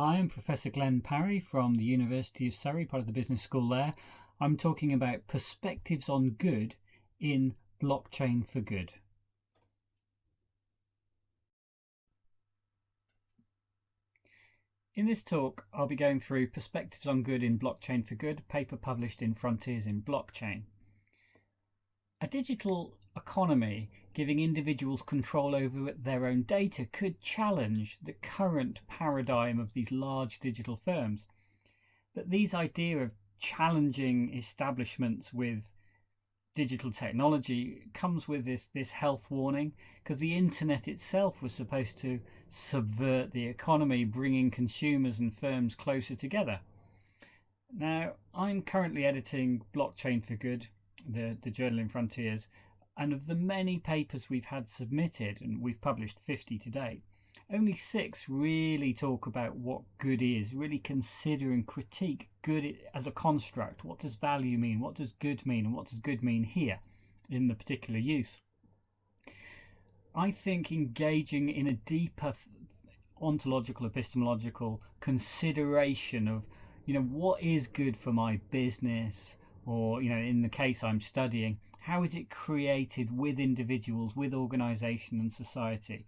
Hi, I'm Professor Glenn Parry from the University of Surrey, part of the business school there. I'm talking about perspectives on good in blockchain for good. In this talk, I'll be going through Perspectives on Good in Blockchain for Good, paper published in Frontiers in Blockchain. A digital economy giving individuals control over their own data could challenge the current paradigm of these large digital firms. But these idea of challenging establishments with digital technology comes with this health warning, because the internet itself was supposed to subvert the economy, bringing consumers and firms closer together. Now, I'm currently editing Blockchain for Good, the journal in Frontiers, and of the many papers we've had submitted, and we've published 50 to date, only 6 really talk about what good is, really consider and critique good as a construct. What does value mean? What does good mean? And what does good mean here in the particular use? I think engaging in a deeper ontological, epistemological consideration of, what is good for my business, or, in the case I'm studying, how is it created with individuals, with organization and society?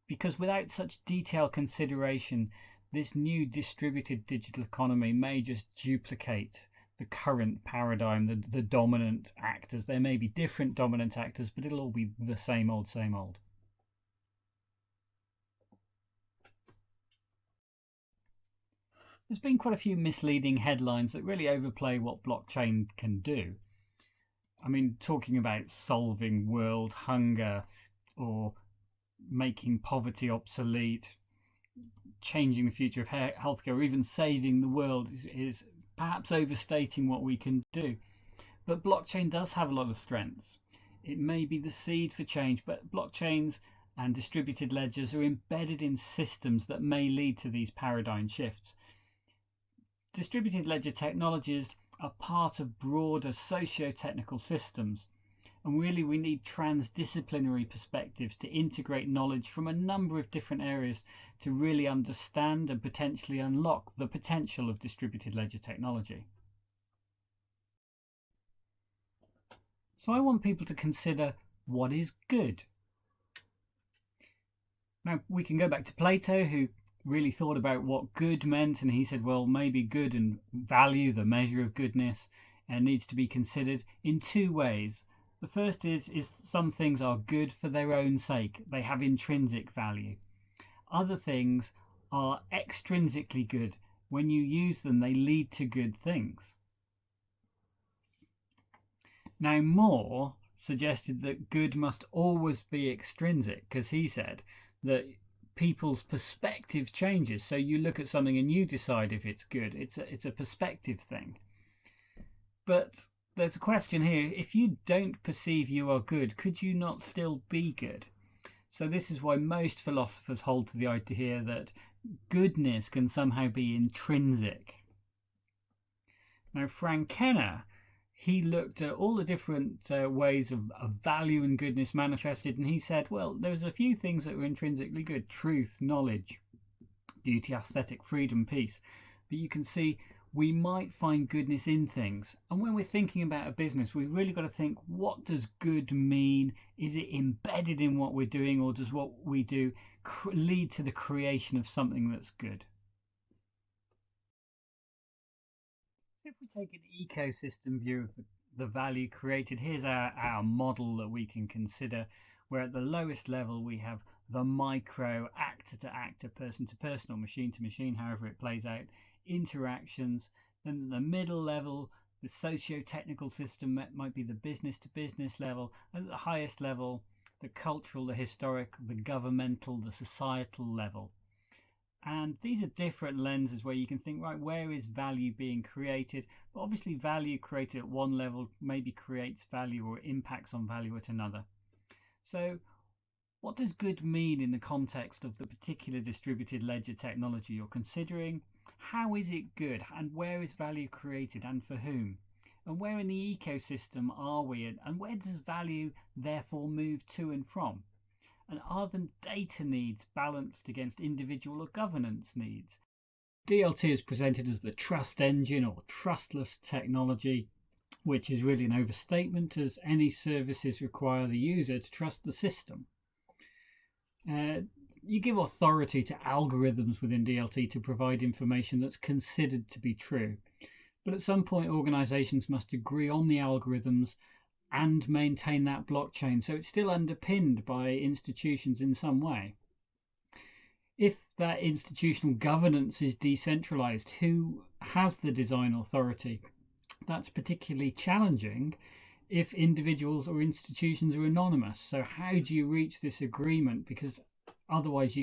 Because without such detailed consideration, this new distributed digital economy may just duplicate the current paradigm, the dominant actors. There may be different dominant actors, but it'll all be the same old, same old. There's been quite a few misleading headlines that really overplay what blockchain can do. I mean, talking about solving world hunger or making poverty obsolete, changing the future of healthcare, or even saving the world is perhaps overstating what we can do. But blockchain does have a lot of strengths. It may be the seed for change, but blockchains and distributed ledgers are embedded in systems that may lead to these paradigm shifts. Distributed ledger technologies are part of broader socio-technical systems. And really, we need transdisciplinary perspectives to integrate knowledge from a number of different areas to really understand and potentially unlock the potential of distributed ledger technology. So I want people to consider what is good. Now, we can go back to Plato, who really thought about what good meant, and he said, well, maybe good and value, the measure of goodness, needs to be considered in 2 ways. The first is some things are good for their own sake. They have intrinsic value. Other things are extrinsically good. When you use them, they lead to good things. Now, Moore suggested that good must always be extrinsic, because he said that people's perspective changes. So you look at something and you decide if it's good. It's a perspective thing. But there's a question here. If you don't perceive you are good, could you not still be good? So this is why most philosophers hold to the idea that goodness can somehow be intrinsic. Now, Frank Kenner, he looked at all the different ways of value and goodness manifested, and he said, well, there's a few things that were intrinsically good: truth, knowledge, beauty, aesthetic, freedom, peace. But you can see we might find goodness in things. And when we're thinking about a business, we've really got to think, what does good mean? Is it embedded in what we're doing, or does what we do lead to the creation of something that's good? If we take an ecosystem view of the value created, here's our model that we can consider, where at the lowest level we have the micro actor to actor, person to person, or machine to machine, however it plays out, interactions. Then the middle level, the socio-technical system, might be the business to business level, and at the highest level, the cultural, the historic, the governmental, the societal level. And these are different lenses where you can think, right, where is value being created? But obviously value created at one level maybe creates value or impacts on value at another. So what does good mean in the context of the particular distributed ledger technology you're considering? How is it good, and where is value created and for whom? And where in the ecosystem are we, and where does value therefore move to and from? And are the data needs balanced against individual or governance needs? DLT is presented as the trust engine or trustless technology, which is really an overstatement, as any services require the user to trust the system. You give authority to algorithms within DLT to provide information that's considered to be true. But at some point, organizations must agree on the algorithms and maintain that blockchain, so it's still underpinned by institutions in some way. If that institutional governance is decentralized, who has the design authority? That's particularly challenging if individuals or institutions are anonymous. So how do you reach this agreement? Because otherwise,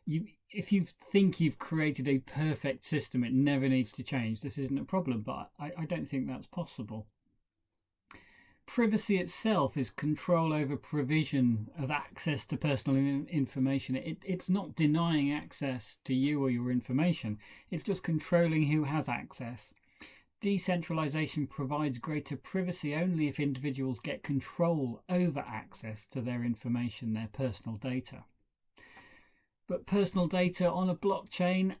if you think you've created a perfect system, it never needs to change. This isn't a problem, but I don't think that's possible. Privacy itself is control over provision of access to personal information. It's not denying access to you or your information. It's just controlling who has access. Decentralization provides greater privacy only if individuals get control over access to their information, their personal data. But personal data on a blockchain,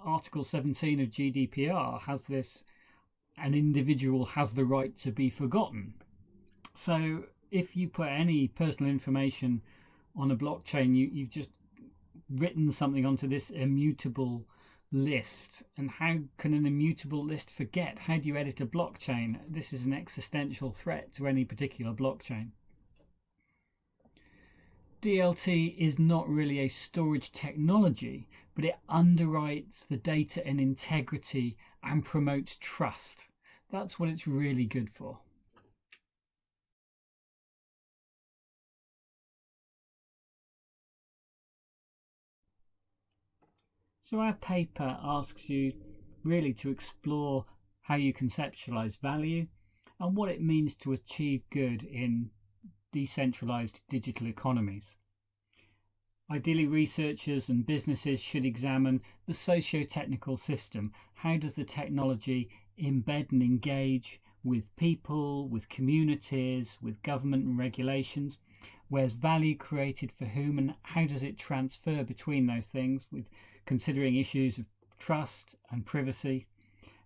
Article 17 of GDPR has this: an individual has the right to be forgotten. So if you put any personal information on a blockchain, you've just written something onto this immutable list. And how can an immutable list forget? How do you edit a blockchain? This is an existential threat to any particular blockchain. DLT is not really a storage technology, but it underwrites the data in integrity and promotes trust. That's what it's really good for. So our paper asks you really to explore how you conceptualize value and what it means to achieve good in decentralized digital economies. Ideally, researchers and businesses should examine the socio-technical system. How does the technology embed and engage with people, with communities, with government and regulations? Where's value created for whom, and how does it transfer between those things, with considering issues of trust and privacy?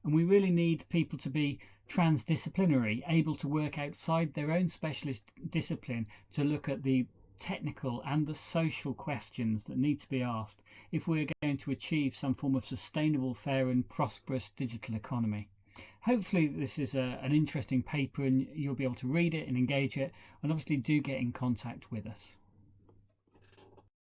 And we really need people to be transdisciplinary, able to work outside their own specialist discipline to look at the technical and the social questions that need to be asked if we're going to achieve some form of sustainable, fair and prosperous digital economy. Hopefully this is an interesting paper and you'll be able to read it and engage it, and obviously do get in contact with us.